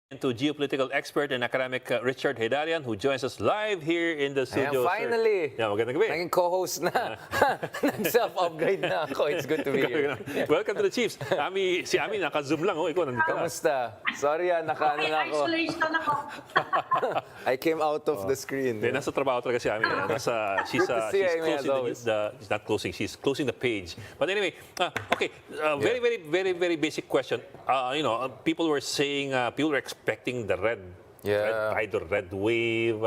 And to geopolitical expert and academic Richard Hedarian, who joins us live here in the studio. Ayan, finally! Yeah, magandang gabi. Naging co-host na. Nag-self-upgrade na ako. It's good to be here. Welcome to the Chiefs. Si Ami, naka-zoom lang. Oh, ikaw, nandito ka. Kamusta? Sorry naka-ano na ako. Isolation ako. I came out of the screen. Hindi, nasa trabaho talaga si Ami. She's Good to see Amy, as always. she's not closing, she's closing the page. But anyway, okay, very basic question. People were saying, people were expecting the red tide or red wave.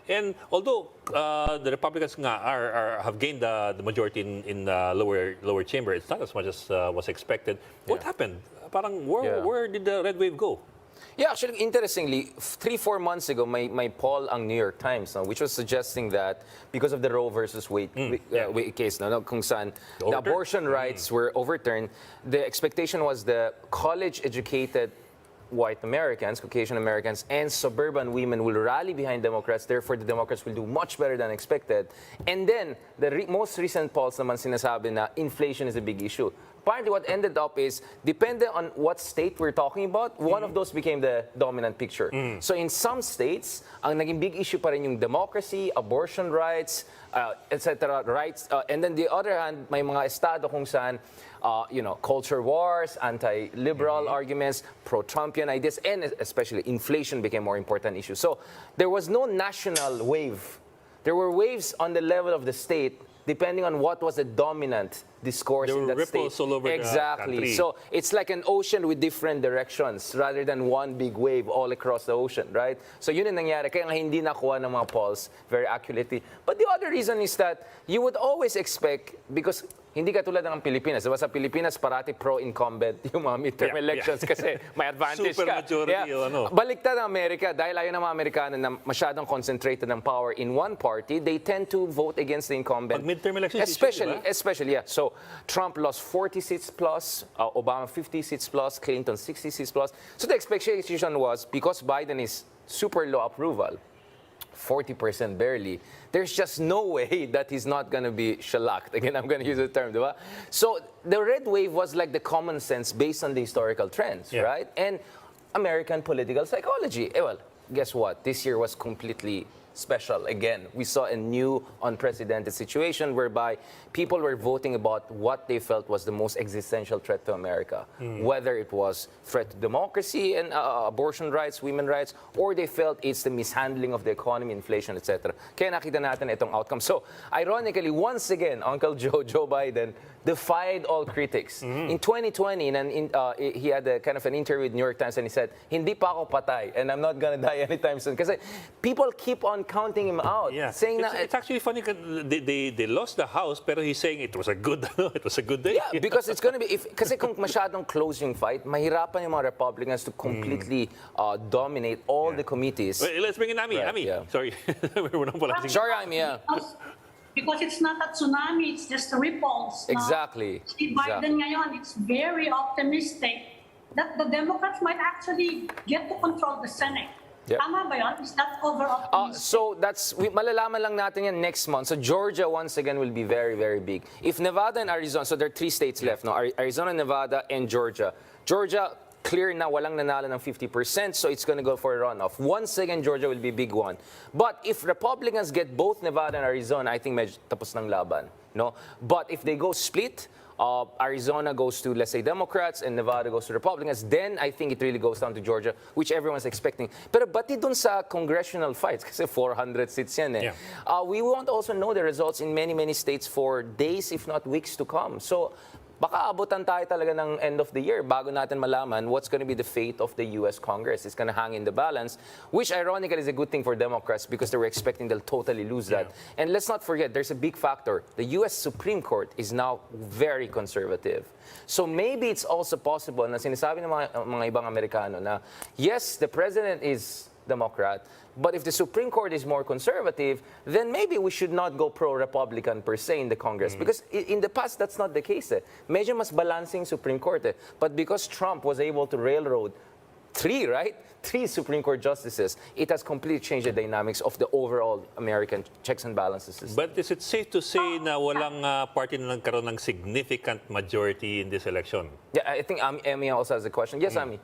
And although the Republicans have gained the majority in the lower chamber, it's not as much as was expected. What happened? Parang where did the red wave go? Yeah, actually, interestingly, 3-4 months ago, may poll ang New York Times, which was suggesting that because of the Roe versus Wade case, kung saan the abortion rights were overturned, the expectation was the college-educated white Americans, Caucasian Americans, and suburban women will rally behind Democrats. Therefore, the Democrats will do much better than expected. And then, the most recent polls naman sinasabi na inflation is a big issue. Apparently, what ended up is, depending on what state we're talking about, one of those became the dominant picture. So in some states, ang naging big issue pa rin yung democracy, abortion rights, etc. rights. And then the other hand, may mga estado kung saan, culture wars, anti-liberal arguments, pro-Trumpian ideas, and especially inflation became more important issue. So there was no national wave. There were waves on the level of the state, depending on what was the dominant discourse in that state. There were ripples all over the country. So it's like an ocean with different directions rather than one big wave all across the ocean, right? So yun ang nangyari. Kaya nga hindi nakuha ng mga polls very accurately. But the other reason is that you would always expect, because hindi katulad ng Pilipinas. Diba sa Pilipinas, parati pro-incumbent yung mga midterm elections kasi may advantage Super ka. majority o ano. Baliktad ng Amerika, dahil ayaw ng mga Amerikano na masyadong concentrated ng power in one party, they tend to vote against the incumbent. Pag midterm elections, Especially, yeah. So Trump lost 40 seats plus, Obama 50 seats plus, Clinton 60 seats plus. So the expectation was, because Biden is super low approval, 40% barely, there's just no way that he's not going to be shellacked. Again, I'm going to use the term, diba? So the red wave was like the common sense based on the historical trends, right? And American political psychology. Well, guess what? This year was completely special. Again, we saw a new unprecedented situation whereby people were voting about what they felt was the most existential threat to America, whether it was threat to democracy and abortion rights, women rights, or they felt it's the mishandling of the economy, inflation, etc. Kaya nakita natin itong outcome. So, ironically, once again, Uncle Joe Biden defied all critics. In 2020, he had a kind of an interview with New York Times and he said, hindi pa ako patay and I'm not gonna die anytime soon. Kasi people keep on counting him out. Saying it's actually funny because they lost the House, pero he's saying it was a good day. Yeah, because it's gonna be, kasi kung masyadong close yung fight, mahirapan yung mga Republicans to completely dominate all the committees. Well, let's bring in Ami. Ami, sorry. Sorry, Ami, Because it's not a tsunami, it's just ripples. Exactly. Si Biden ngayon, it's very optimistic that the Democrats might actually get to control the Senate. Tama ba yun? Is that over-optimistic? So malalaman lang natin yan next month. So Georgia, once again, will be very, very big. If Nevada and Arizona, so there are 3 states left, no? Arizona, Nevada, and Georgia. Georgia, clear na walang nanalo ng 50%, so it's going to go for a runoff. Once again, Georgia will be a big one. But if Republicans get both Nevada and Arizona, I think medyo tapos ng laban. No? But if they go split, Arizona goes to, let's say, Democrats and Nevada goes to Republicans, then I think it really goes down to Georgia, which everyone's expecting. Pero bati dun sa congressional fights, kasi 400 seats yan eh. We won't also know the results in many, many states for days, if not weeks to come. So, baka abutan tayo talaga ng end of the year bago natin malaman what's going to be the fate of the U.S. Congress. It's going to hang in the balance, which ironically is a good thing for Democrats because they were expecting they'll totally lose that. And let's not forget, there's a big factor. The U.S. Supreme Court is now very conservative. So maybe it's also possible na sinasabi ng mga ibang Amerikano na, yes, the president is Democrat, but if the Supreme Court is more conservative, then maybe we should not go pro-Republican per se in the Congress. Because in the past, that's not the case. Medyo mas balancing Supreme Court. But because Trump was able to railroad 3 Supreme Court justices, it has completely changed the dynamics of the overall American checks and balances system. But is it safe to say na walang party na nagkaroon ng significant majority in this election? Yeah, I think Amy also has a question. Yes, Amy.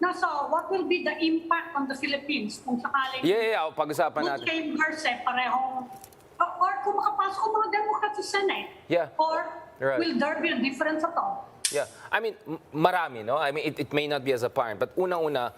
No, so what will be the impact on the Philippines kung sakaling pag-usapan both natin. chambers parehong, or kung makapasok ang mga Democrats sa Senate? Yeah. Or Right. will there be a difference at all? Yeah, I mean, marami, no? I mean, it may not be as apparent, but unang-una,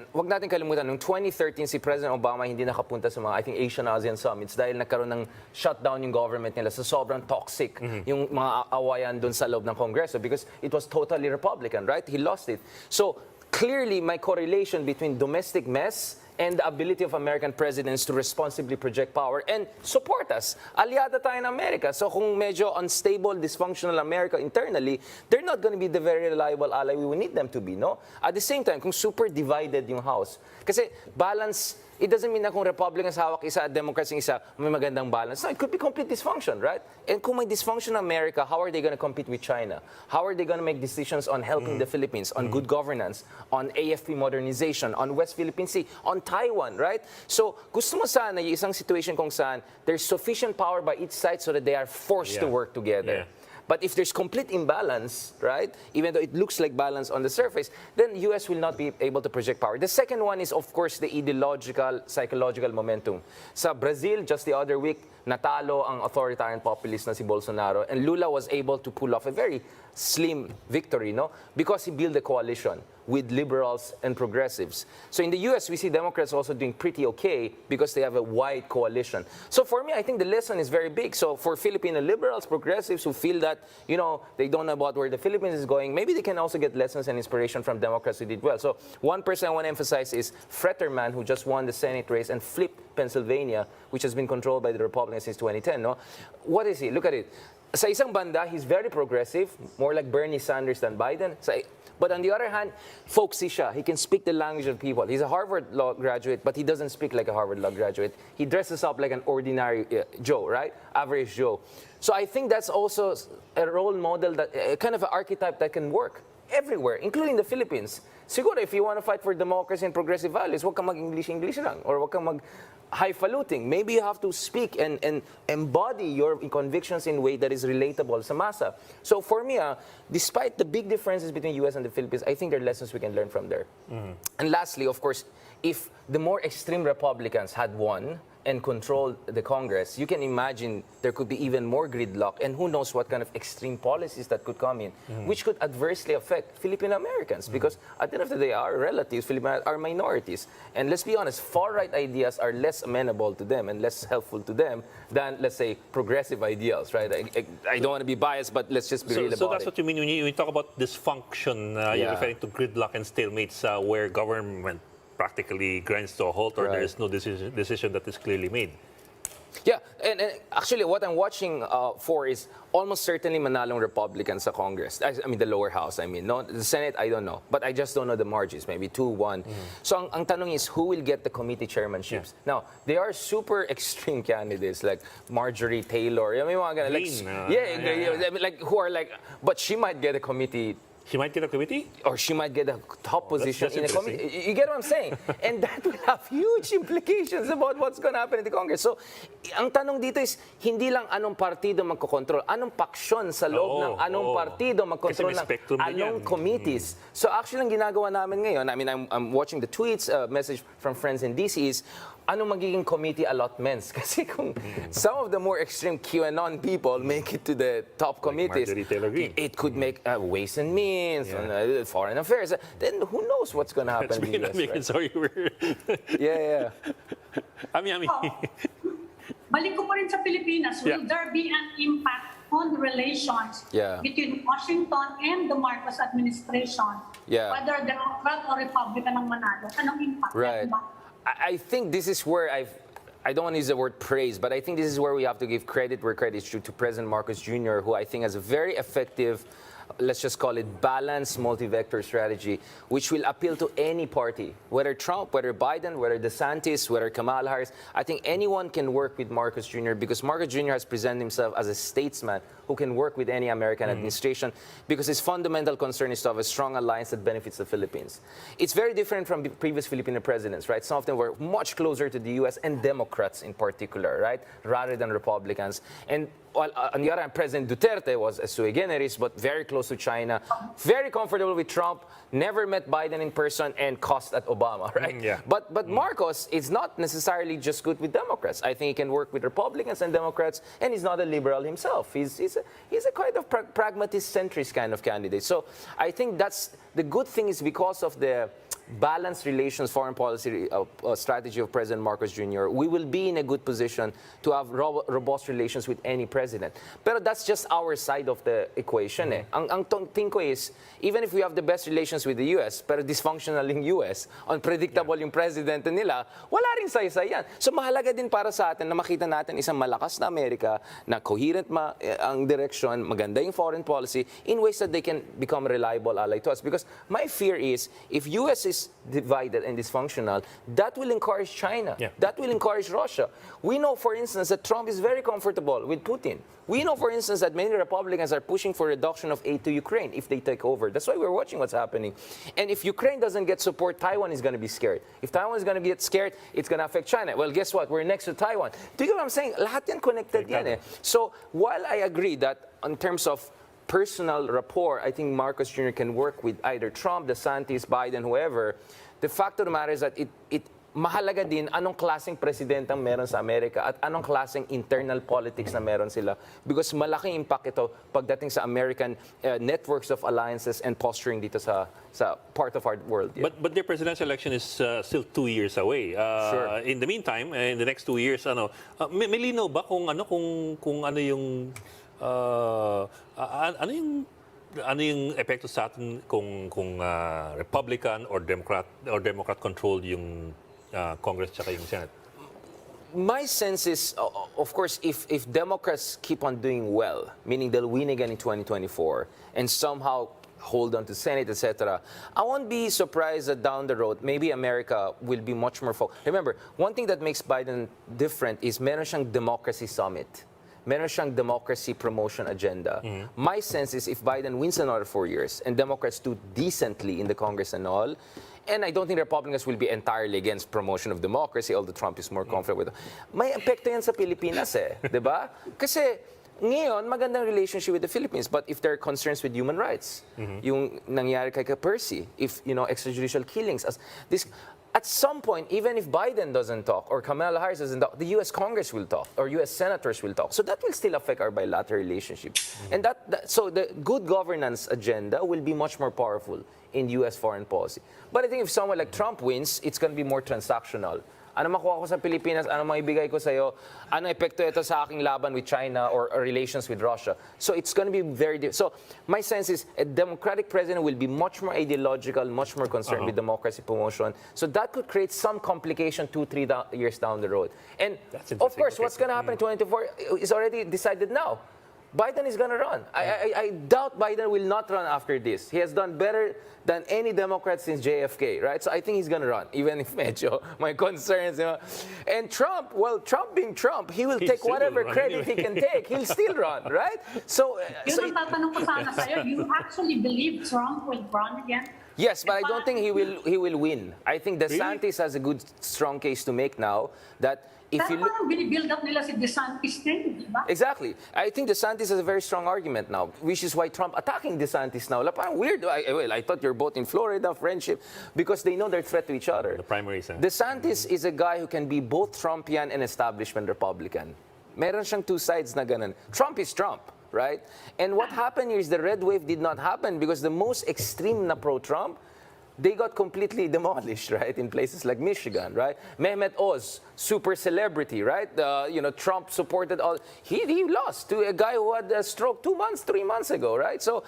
wag natin kalimutan, noong 2013, si President Obama hindi nakapunta sa mga, I think, Asian-ASEAN summits dahil nagkaroon ng shutdown yung government nila sa sobrang toxic yung mga awayan doon sa loob ng Kongreso because it was totally Republican, right? He lost it. So, clearly, may correlation between domestic mess and the ability of American presidents to responsibly project power and support us. Aliada tayo ng Amerika. So kung medyo unstable, dysfunctional America internally, they're not going to be the very reliable ally we need them to be, no? At the same time, kung super divided yung House, kasi balance, it doesn't mean na kung Republicans hawak isa at Democrats yung isa, may magandang balance. No, it could be complete dysfunction, right? And kung may dysfunction in America, how are they going to compete with China? How are they going to make decisions on helping the Philippines, on good governance, on AFP modernization, on West Philippine Sea, on Taiwan, right? So, gusto mo sana yung isang situation kung saan there's sufficient power by each side so that they are forced to work together. Yeah. But if there's complete imbalance, right, even though it looks like balance on the surface, then U.S. will not be able to project power. The second one is, of course, the ideological, psychological momentum. Sa Brazil, just the other week, natalo ang authoritarian populist na si Bolsonaro, and Lula was able to pull off a very slim victory, no? Because he built a coalition with liberals and progressives. So in the US, we see Democrats also doing pretty okay because they have a wide coalition. So for me, I think the lesson is very big. So for Filipino liberals, progressives who feel that, you know, they don't know about where the Philippines is going, maybe they can also get lessons and inspiration from Democrats who did well. So one person I want to emphasize is Fetterman, who just won the Senate race and flipped Pennsylvania, which has been controlled by the Republicans since 2010, no? What is he? Look at it. Sa isang banda, he's very progressive, more like Bernie Sanders than Biden. But on the other hand, folksy siya. He can speak the language of people. He's a Harvard Law graduate, but he doesn't speak like a Harvard Law graduate. He dresses up like an ordinary Joe, right? Average Joe. So I think that's also a role model, that kind of an archetype that can work everywhere, including the Philippines. Siguro, if you want to fight for democracy and progressive values, wag kang mag-English lang, or wag kang mag-highfalutin. Maybe you have to speak and embody your convictions in a way that is relatable sa masa. So for me, despite the big differences between U.S. and the Philippines, I think there are lessons we can learn from there. And lastly, of course, if the more extreme Republicans had won and controlled the Congress, you can imagine there could be even more gridlock, and who knows what kind of extreme policies that could come in, which could adversely affect Filipino Americans, because at the end of the day, our relatives, Filipinos, are minorities. And let's be honest, far-right ideas are less amenable to them and less helpful to them than, let's say, progressive ideals, right? I don't want to be biased, but let's just be real about it. So that's what you mean when you talk about dysfunction, you're referring to gridlock and stalemates where government practically grinds to a halt, or there is no decision that is clearly made. Yeah, and actually what I'm watching for is almost certainly manalong Republicans sa Congress. I mean, the lower house, I mean. No, the Senate, I don't know. But I just don't know the margins, maybe 2-1. So ang tanong is, who will get the committee chairmanships? Now, they are super extreme candidates, like Marjorie Taylor. I mean, mga ganun, like who are like, but she might get a committee. She might get a committee? Or she might get a top position that's in a committee. You get what I'm saying? And that will have huge implications about what's going to happen in the Congress. So, ang tanong dito is, hindi lang anong partido magkokontrol, anong paksyon sa loob ng anong partido magkontrol ng anong committees. So, actually, ang ginagawa namin ngayon, I mean, I'm watching the tweets, message from friends in DC is, ano magiging committee allotments? Kasi kung some of the more extreme QAnon people make it to the top committees, it could make Ways and Means, Foreign Affairs. Then who knows what's going to happen in the US, right? Sorry, Ami. Balik ko pa rin sa Pilipinas, will there be an impact on relations between Washington and the Marcos administration? Whether Democrat or Republican ang manalo, anong impact? Right. I think this is where I don't want to use the word praise, but I think this is where we have to give credit where credit is due to President Marcos Jr., who I think has a very effective, let's just call it balanced multi-vector strategy, which will appeal to any party, whether Trump, whether Biden, whether DeSantis, whether Kamala Harris. I think anyone can work with Marcos Jr. because Marcos Jr. has presented himself as a statesman who can work with any American administration, because his fundamental concern is to have a strong alliance that benefits the Philippines. It's very different from the previous Filipino presidents, right? Some of them were much closer to the U.S. and Democrats in particular, right? Rather than Republicans. And on the other hand, President Duterte was a sui generis, but very close to China, very comfortable with Trump, never met Biden in person, and cost at Obama, right? Yeah. But Marcos is not necessarily just good with Democrats. I think he can work with Republicans and Democrats, and he's not a liberal himself. He's a kind of pragmatist, centrist kind of candidate. So I think that's the good thing is because of the balanced relations foreign policy strategy of President Marcos Jr., we will be in a good position to have robust relations with any president. But that's just our side of the equation. Ang thing ko is, even if we have the best relations with the US, pero dysfunctional yung US, unpredictable yung president nila, wala rin saysay yan. So mahalaga din para sa atin na makita natin isang malakas na Amerika na coherent ang direction, maganda yung foreign policy in ways that they can become reliable ally to us. Because my fear is, if US is divided and dysfunctional, that will encourage China. Yeah. That will encourage Russia. We know, for instance, that Trump is very comfortable with Putin. We know, for instance, that many Republicans are pushing for reduction of aid to Ukraine if they take over. That's why we're watching what's happening. And if Ukraine doesn't get support, Taiwan is going to be scared. If Taiwan is going to get scared, it's going to affect China. Well, guess what? We're next to Taiwan. Do you get what I'm saying? Lahat yan connected yan eh. So while I agree that in terms of personal rapport, I think Marcos Jr. can work with either Trump, DeSantis, Biden, whoever. The fact of the matter is that it mahalaga din anong klaseng presidentang meron sa Amerika at anong klaseng internal politics na meron sila. Because malaking impact ito pagdating sa American networks of alliances and posturing dito sa part of our world. Yeah. But their presidential election is still 2 years away. Sure. In the meantime, in the next 2 years, may linaw ba kung ano yung ano yung epekto sa atin kung Republican or Democrat controlled yung Congress tsaka yung Senate? My sense is, of course, if Democrats keep on doing well, meaning they'll win again in 2024, and somehow hold on to Senate, etc., I won't be surprised that down the road, maybe America will be much more focused. Remember, one thing that makes Biden different is meron siyang democracy summit. Meron siyang democracy promotion agenda. My sense is if Biden wins another 4 years and Democrats do decently in the Congress and all, and I don't think Republicans will be entirely against promotion of democracy, although Trump is more confident with it. May epekto yan sa Pilipinas eh, di ba? Kasi ngayon, magandang relationship with the Philippines, but if there are concerns with human rights, yung nangyari kay Percy, if, extrajudicial killings, at some point, even if Biden doesn't talk or Kamala Harris doesn't talk, the U.S. Congress will talk or U.S. senators will talk. So that will still affect our bilateral relationship. And so the good governance agenda will be much more powerful in U.S. foreign policy. But I think if someone like Trump wins, it's going to be more transactional. Ano makuha ko sa Pilipinas, ano maibigay ko sa'yo, ano epekto ito sa aking laban with China or relations with Russia. So it's going to be very different. So my sense is a Democratic president will be much more ideological, much more concerned with democracy promotion. So that could create some complication 2-3 years down the road. And of course, what's going to happen in 2024 is already decided now. Biden is going to run. I doubt Biden will not run after this. He has done better than any Democrat since JFK, right? So I think he's going to run, even if medyo my concerns. And Trump, well, Trump being Trump, he will take whatever credit he can take. He'll still run, right? So, Yun ang tatanong ko sana sa'yo. You actually believe Trump will run again? Yes, but I don't think he will win. I think DeSantis has a good, strong case to make now that if you look, binibuild up nila si DeSantis din, di ba? Exactly. I think DeSantis has a very strong argument now, which is why Trump attacking DeSantis now. Parang weird. I thought you're both in Florida, friendship, because they know they're threat to each other. The primaries. DeSantis is a guy who can be both Trumpian and establishment Republican. Meron siyang two sides na ganun. Trump is Trump, right? And what happened here is the red wave did not happen because the most extreme na pro-Trump, they got completely demolished, right, in places like Michigan, right? Mehmet Oz, super celebrity, right? Trump supported all. He lost to a guy who had a stroke 3 months ago, right? So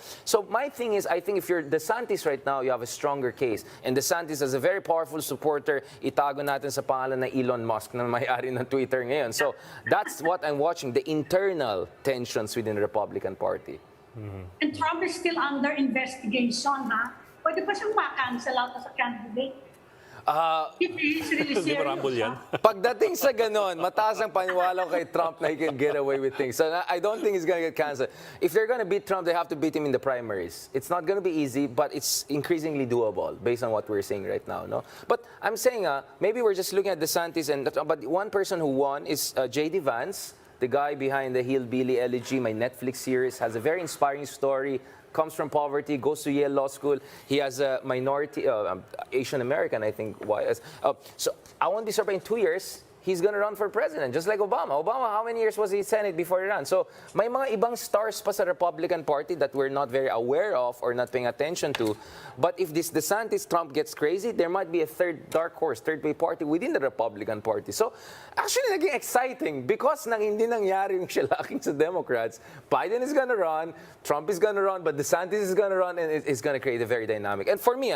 my thing is, I think if you're DeSantis right now, you have a stronger case. And DeSantis is a very powerful supporter. Itago natin sa pangalan na Elon Musk na may-ari ng Twitter ngayon. So that's what I'm watching, the internal tensions within the Republican Party. And Trump is still under investigation, ha? Pwede pa siyang ma-cancel out as a candidate? He's really serious. Pagdating sa ganon, mataas ang paniwala ko kay Trump na he can get away with things. So I don't think he's going to get canceled. If they're going to beat Trump, they have to beat him in the primaries. It's not going to be easy, but it's increasingly doable based on what we're seeing right now. No? But I'm saying, maybe we're just looking at DeSantis, but one person who won is J.D. Vance. the guy behind the Hillbilly Elegy, my Netflix series, has a very inspiring story. Comes from poverty, goes to Yale Law School. He has a minority, Asian American, I think. So I won't be surprised in 2 years, he's going to run for president, just like Obama. Obama, how many years was he in Senate before he ran? So may mga ibang stars pa sa Republican Party that we're not very aware of or not paying attention to. But if this DeSantis-Trump gets crazy, there might be a third dark horse, third way party within the Republican Party. So actually, naging exciting because nang hindi nangyari yung shellacking sa Democrats. Biden is going to run, Trump is going to run, but DeSantis is going to run, and it's going to create a very dynamic. And for me,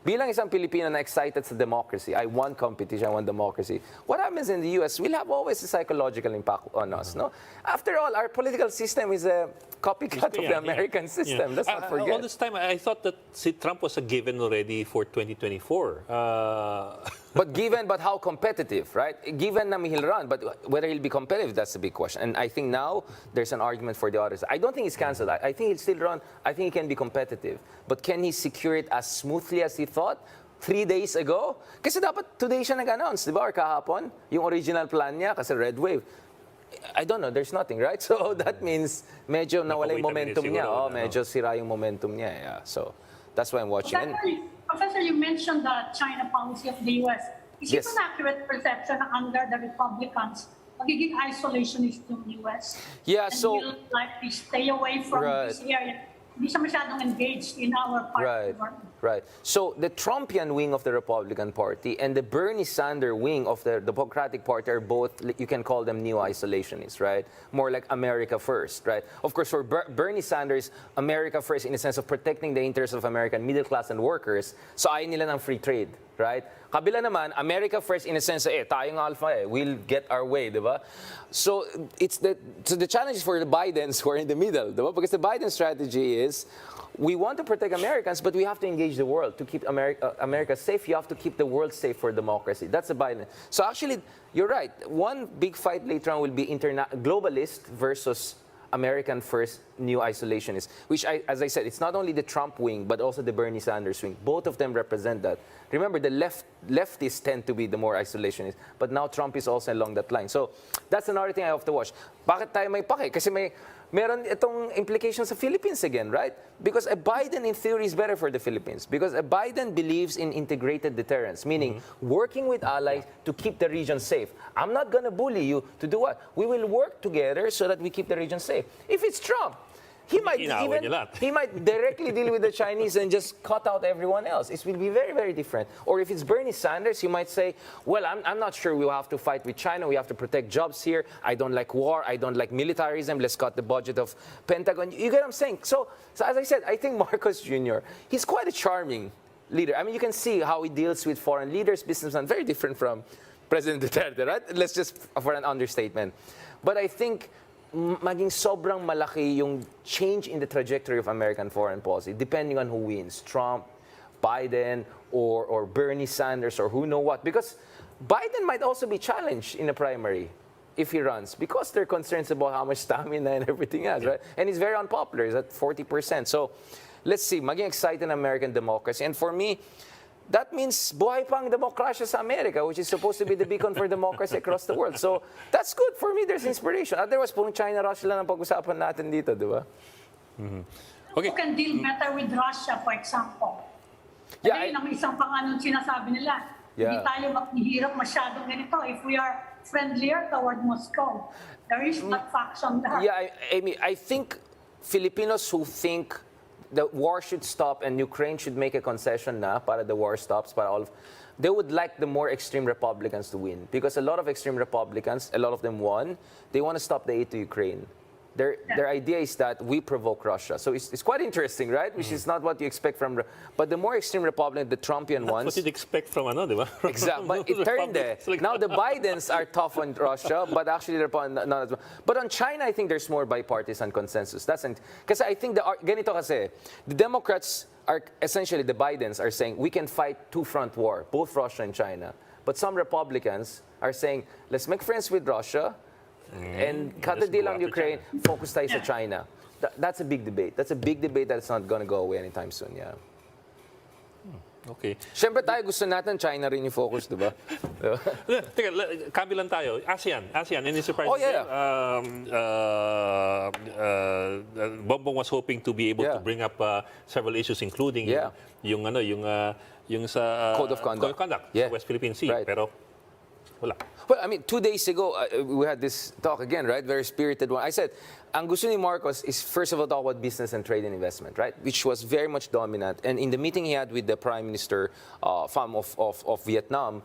bilang isang Pilipino na excited sa democracy, I want competition, I want democracy. What happens in the U.S., we'll have always a psychological impact on us, no? After all, our political system is a copycat of the American system. Let's not forget. All this time, I thought that Trump was a given already for 2024. But how competitive, right? Given na he'll run, but whether he'll be competitive, that's the big question. And I think now there's an argument for the others. I don't think he's canceled. I think he'll still run. I think he can be competitive. But can he secure it as smoothly as he thought 3 days ago? Kasi dapat today siya nag-announce, di ba? Or kahapon, yung original plan niya, kasi red wave. I don't know, there's nothing, right? So that means medyo nawala yung momentum niya. Medyo sira yung momentum niya. Yeah. So that's why I'm watching. Professor, you mentioned the China policy of the U.S. Is it an accurate perception na under the Republicans, magiging isolationist yung U.S.? Yeah, and so... will likely stay away from this area. Hindi siya masyadong engaged in our party. Right. So the Trumpian wing of the Republican Party and the Bernie Sanders wing of the Democratic Party are both, you can call them neo-isolationists, right? More like America first, right? Of course, for Bernie Sanders, America first in the sense of protecting the interests of American middle class and workers. So ayaw nila ng free trade, right? Kabila naman, America first in a sense, tayong alpha, we'll get our way, di ba? So the challenge is for the Bidens who are in the middle, di ba? Because the Biden strategy is, we want to protect Americans, but we have to engage the world. To keep America safe, you have to keep the world safe for democracy. That's the Biden. So actually, you're right. One big fight later on will be globalist versus American first new isolationists, which, as I said, it's not only the Trump wing, but also the Bernie Sanders wing. Both of them represent that. Remember, the leftists tend to be the more isolationist, but now Trump is also along that line. So that's another thing I have to watch. Bakit tayo may pake? Kasi meron itong implications sa Philippines again, right? Because a Biden, in theory, is better for the Philippines. Because a Biden believes in integrated deterrence, meaning working with allies to keep the region safe. I'm not going to bully you to do what? We will work together so that we keep the region safe. If it's Trump, he might directly deal with the Chinese and just cut out everyone else. It will be very, very different. Or if it's Bernie Sanders, he might say, well, I'm not sure we'll have to fight with China. We have to protect jobs here. I don't like war. I don't like militarism. Let's cut the budget of Pentagon. You get what I'm saying? So as I said, I think Marcos Jr., he's quite a charming leader. I mean, you can see how he deals with foreign leaders, businessmen, very different from President Duterte, right? Let's just, for an understatement. But I think maging sobrang malaki yung change in the trajectory of American foreign policy, depending on who wins, Trump, Biden, or Bernie Sanders, or who know what. Because Biden might also be challenged in a primary if he runs, because there are concerns about how much stamina and everything else, right? And he's very unpopular. He's at 40%. So let's see, maging excited in American democracy. And for me, that means buhay pang demokrasya sa America, which is supposed to be the beacon for democracy across the world. So that's good for me. There's inspiration. Otherwise, purong China-Russia lang ang pag-usapan natin dito, di ba? Okay. Who can deal better with Russia, for example? Yeah, may isang pang sinasabi nila. Hindi tayo maghihirap masyadong ganito if we are friendlier toward Moscow. There is that faction there. Yeah, Amy, I think Filipinos who think the war should stop and Ukraine should make a concession na para the war stops, para all they would like the more extreme Republicans to win. Because a lot of extreme Republicans, a lot of them won, they want to stop the aid to Ukraine. Their idea is that we provoke Russia. So it's quite interesting, right? Which is not what you expect from... But the more extreme Republican, the Trumpian ones... That's what you'd expect from di ba? Exactly. But it turned there. Now the Bidens are tough on Russia, but actually they're not as well. But on China, I think there's more bipartisan consensus. Because I think ganito kasi, the Democrats are essentially, the Bidens are saying, we can fight two-front war, both Russia and China. But some Republicans are saying, let's make friends with Russia, and cut the deal on Ukraine, focus tayo sa China. That's a big debate. That's a big debate that's not going to go away anytime soon, yeah. Okay. Siyempre tayo gusto natin China rin yung focus, di ba? Teka, kabilang tayo. ASEAN. Any surprise? Oh, yeah. Bongbong was hoping to be able to bring up several issues, including yung sa Code of Conduct. Sa West Philippine Sea. Right. Pero wala. Well, I mean, 2 days ago, we had this talk again, right? Very spirited one. I said, ang gusto ni Marcos is, first of all, talk about business and trade and investment, right? Which was very much dominant. And in the meeting he had with the Prime Minister Pham of Vietnam,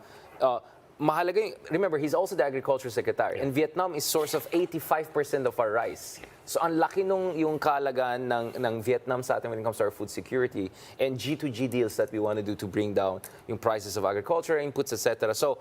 mahalaga remember, he's also the Agriculture Secretary. And Vietnam is source of 85% of our rice. So ang laki nung yung kalagaan ng Vietnam sa atin when it comes to our food security and G2G deals that we want to do to bring down yung prices of agriculture, inputs, etc. So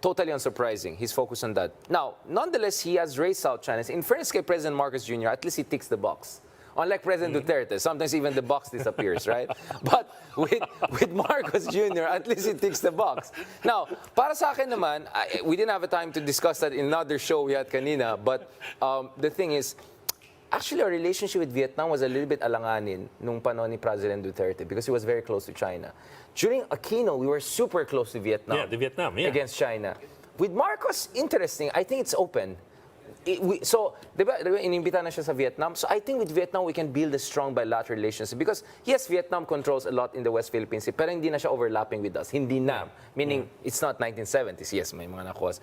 totally unsurprising. He's focused on that. Now, nonetheless, he has raised South China. In fairness kay President Marcos Jr., at least he ticks the box. Unlike President Duterte, sometimes even the box disappears, right? But with Marcos Jr., at least he ticks the box. Now, para sa akin naman, we didn't have a time to discuss that in another show we had kanina, but the thing is, actually, our relationship with Vietnam was a little bit alanganin nung panahon ni President Duterte because he was very close to China. During Aquino, we were super close to Vietnam. Yeah, the Vietnam, yeah. Against China. With Marcos, interesting. I think it's open. So, diba, inimbita na siya sa Vietnam. So, I think with Vietnam, we can build a strong bilateral relationship. Because, yes, Vietnam controls a lot in the West Philippine Sea, pero hindi na siya overlapping with us. Hindi na. Meaning, it's not 1970s. Yes, may mga nakuha.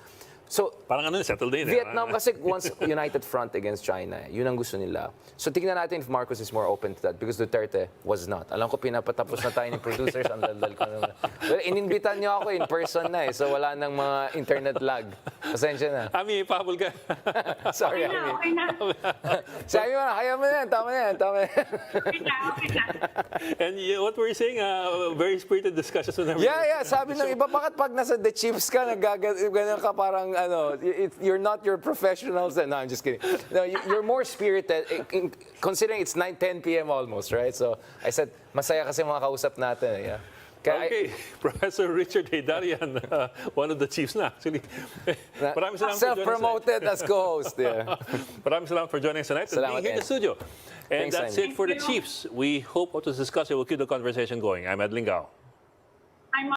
So, parang settled din. Vietnam kasi wants united front against China. Yun ang gusto nila. So tingnan natin if Marcos is more open to that because Duterte was not. Alam ko pinapatapos na tayo ng producers. Ang daldal ko naman. Well, ininbitan niyo ako in person na So wala nang mga internet lag. Pasensya na. Ami, pahabol ka. Sorry, Okay Ami. na. Sabi mo na, kaya mo na yan. Tama na yan. Okay na. And what were you saying? Very spirited discussions. Yeah. Sabi ng iba, bakit pag nasa The Chiefs ka, ganun ka parang you're not your professionals. No, I'm just kidding. No, you're more spirited, considering it's 9:10 p.m. almost, right? So I said, masaya kasi mga kausap natin. Yeah. Okay, Professor Richard Heydarian, one of the chiefs na actually. Maraming salamat self-promoted as co-host. Yeah. Maraming salamat for joining us tonight and being here in the studio. And Thanks, that's Simon. it for the Chiefs. We hope to discuss it. We'll keep the conversation going. I'm Ed Lingao.